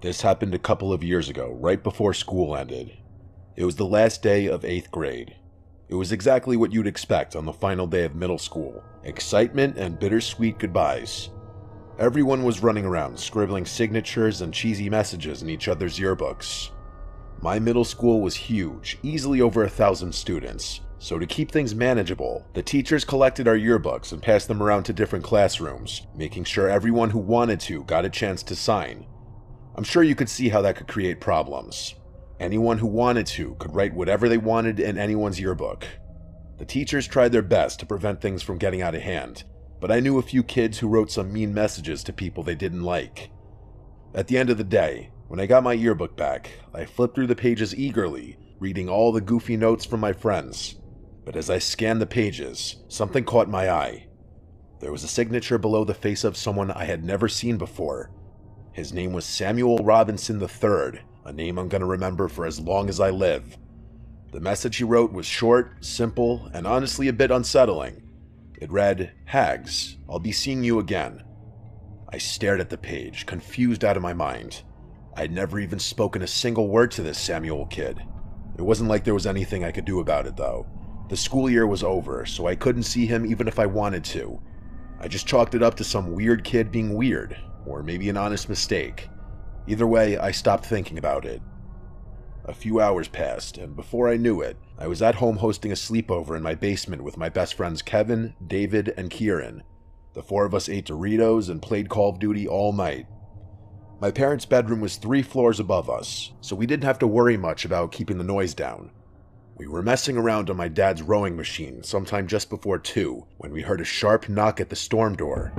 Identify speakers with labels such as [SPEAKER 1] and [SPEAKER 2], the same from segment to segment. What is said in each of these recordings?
[SPEAKER 1] This happened a couple of years ago, right before school ended. It was the last day of 8th grade. It was exactly what you'd expect on the final day of middle school. Excitement and bittersweet goodbyes. Everyone was running around, scribbling signatures and cheesy messages in each other's yearbooks. My middle school was huge, easily over 1,000 students, so to keep things manageable, the teachers collected our yearbooks and passed them around to different classrooms, making sure everyone who wanted to got a chance to sign. I'm sure you could see how that could create problems. Anyone who wanted to could write whatever they wanted in anyone's yearbook. The teachers tried their best to prevent things from getting out of hand, but I knew a few kids who wrote some mean messages to people they didn't like. At the end of the day, when I got my yearbook back, I flipped through the pages eagerly, reading all the goofy notes from my friends. But as I scanned the pages, something caught my eye. There was a signature below the face of someone I had never seen before. His name was Samuel Robinson III, a name I'm going to remember for as long as I live. The message he wrote was short, simple, and honestly a bit unsettling. It read, "Hags, I'll be seeing you again." I stared at the page, confused out of my mind. I'd never even spoken a single word to this Samuel kid. It wasn't like there was anything I could do about it, though. The school year was over, so I couldn't see him even if I wanted to. I just chalked it up to some weird kid being weird, or maybe an honest mistake. Either way, I stopped thinking about it. A few hours passed, and before I knew it, I was at home hosting a sleepover in my basement with my best friends Kevin, David, and Kieran. The four of us ate Doritos and played Call of Duty all night. My parents' bedroom was 3 floors above us, so we didn't have to worry much about keeping the noise down. We were messing around on my dad's rowing machine sometime just before 2 when we heard a sharp knock at the storm door.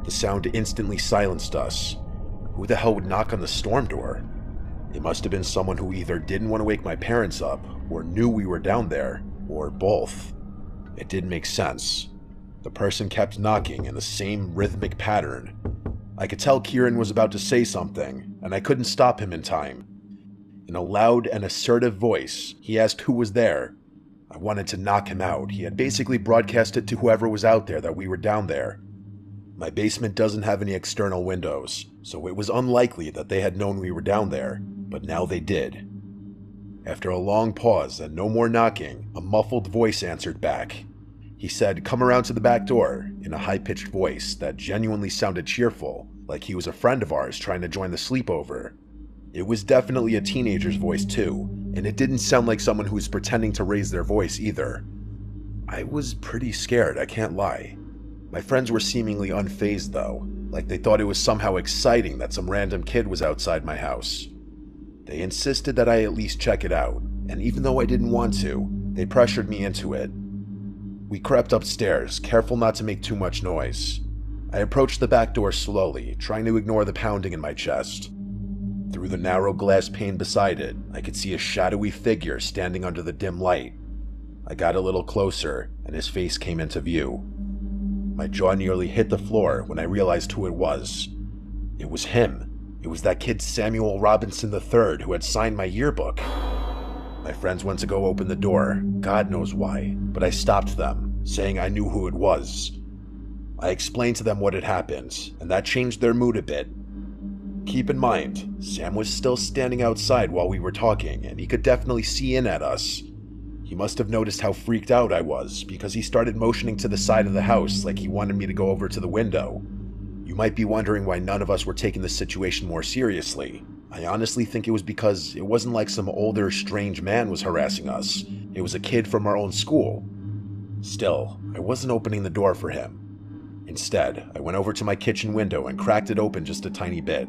[SPEAKER 1] The sound instantly silenced us. Who the hell would knock on the storm door? It must have been someone who either didn't want to wake my parents up, or knew we were down there, or both. It didn't make sense. The person kept knocking in the same rhythmic pattern. I could tell Kieran was about to say something, and I couldn't stop him in time. In a loud and assertive voice, he asked who was there. I wanted to knock him out. He had basically broadcasted to whoever was out there that we were down there. My basement doesn't have any external windows, so it was unlikely that they had known we were down there, but now they did. After a long pause and no more knocking, a muffled voice answered back. He said, "Come around to the back door," in a high-pitched voice that genuinely sounded cheerful, like he was a friend of ours trying to join the sleepover. It was definitely a teenager's voice too, and it didn't sound like someone who was pretending to raise their voice either. I was pretty scared, I can't lie. My friends were seemingly unfazed though, like they thought it was somehow exciting that some random kid was outside my house. They insisted that I at least check it out, and even though I didn't want to, they pressured me into it. We crept upstairs, careful not to make too much noise. I approached the back door slowly, trying to ignore the pounding in my chest. Through the narrow glass pane beside it, I could see a shadowy figure standing under the dim light. I got a little closer, and his face came into view. My jaw nearly hit the floor when I realized who it was. It was him. It was that kid Samuel Robinson III who had signed my yearbook. My friends went to go open the door, God knows why, but I stopped them, saying I knew who it was. I explained to them what had happened, and that changed their mood a bit. Keep in mind, Sam was still standing outside while we were talking, and he could definitely see in at us. He must have noticed how freaked out I was, because he started motioning to the side of the house like he wanted me to go over to the window. You might be wondering why none of us were taking the situation more seriously. I honestly think it was because it wasn't like some older, strange man was harassing us. It was a kid from our own school. Still, I wasn't opening the door for him. Instead, I went over to my kitchen window and cracked it open just a tiny bit.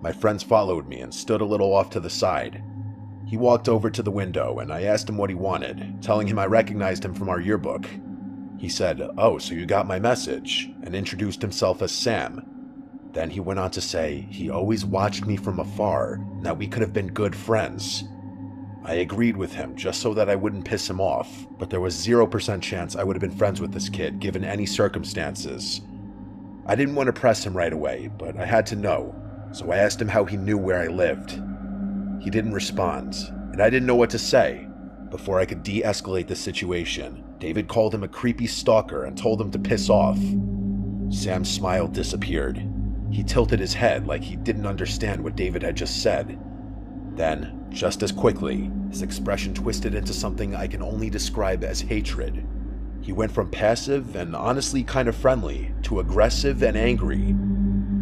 [SPEAKER 1] My friends followed me and stood a little off to the side. He walked over to the window and I asked him what he wanted, telling him I recognized him from our yearbook. He said, "Oh, so you got my message," and introduced himself as Sam. Then he went on to say he always watched me from afar and that we could have been good friends. I agreed with him just so that I wouldn't piss him off, but there was 0% chance I would have been friends with this kid given any circumstances. I didn't want to press him right away, but I had to know, so I asked him how he knew where I lived. He didn't respond, and I didn't know what to say. Before I could de-escalate the situation, David called him a creepy stalker and told him to piss off. Sam's smile disappeared. He tilted his head like he didn't understand what David had just said. Then, just as quickly, his expression twisted into something I can only describe as hatred. He went from passive and honestly kind of friendly to aggressive and angry.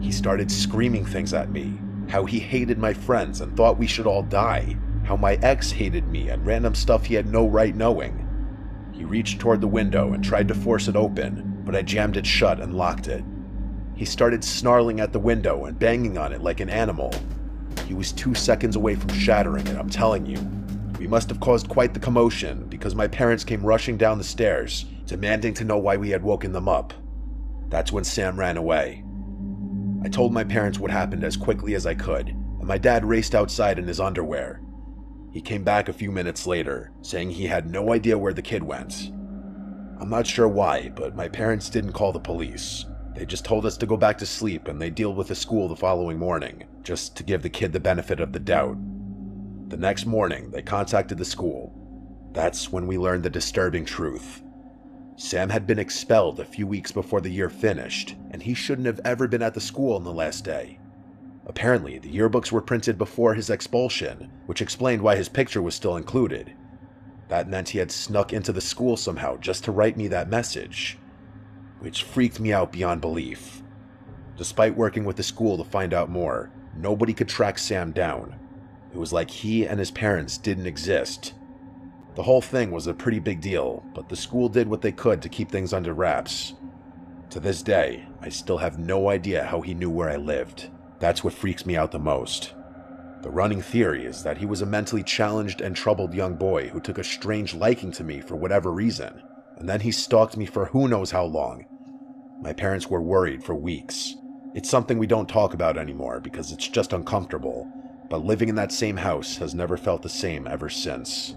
[SPEAKER 1] He started screaming things at me, how he hated my friends and thought we should all die, how my ex hated me and random stuff he had no right knowing. He reached toward the window and tried to force it open, but I jammed it shut and locked it. He started snarling at the window and banging on it like an animal. He was 2 seconds away from shattering it, I'm telling you. We must have caused quite the commotion because my parents came rushing down the stairs, demanding to know why we had woken them up. That's when Sam ran away. I told my parents what happened as quickly as I could, and my dad raced outside in his underwear. He came back a few minutes later, saying he had no idea where the kid went. I'm not sure why, but my parents didn't call the police. They just told us to go back to sleep and they'd deal with the school the following morning, just to give the kid the benefit of the doubt. The next morning, they contacted the school. That's when we learned the disturbing truth. Sam had been expelled a few weeks before the year finished, and he shouldn't have ever been at the school on the last day. Apparently, the yearbooks were printed before his expulsion, which explained why his picture was still included. That meant he had snuck into the school somehow just to write me that message, which freaked me out beyond belief. Despite working with the school to find out more, nobody could track Sam down. It was like he and his parents didn't exist. The whole thing was a pretty big deal, but the school did what they could to keep things under wraps. To this day, I still have no idea how he knew where I lived. That's what freaks me out the most. The running theory is that he was a mentally challenged and troubled young boy who took a strange liking to me for whatever reason, and then he stalked me for who knows how long. My parents were worried for weeks. It's something we don't talk about anymore because it's just uncomfortable, but living in that same house has never felt the same ever since.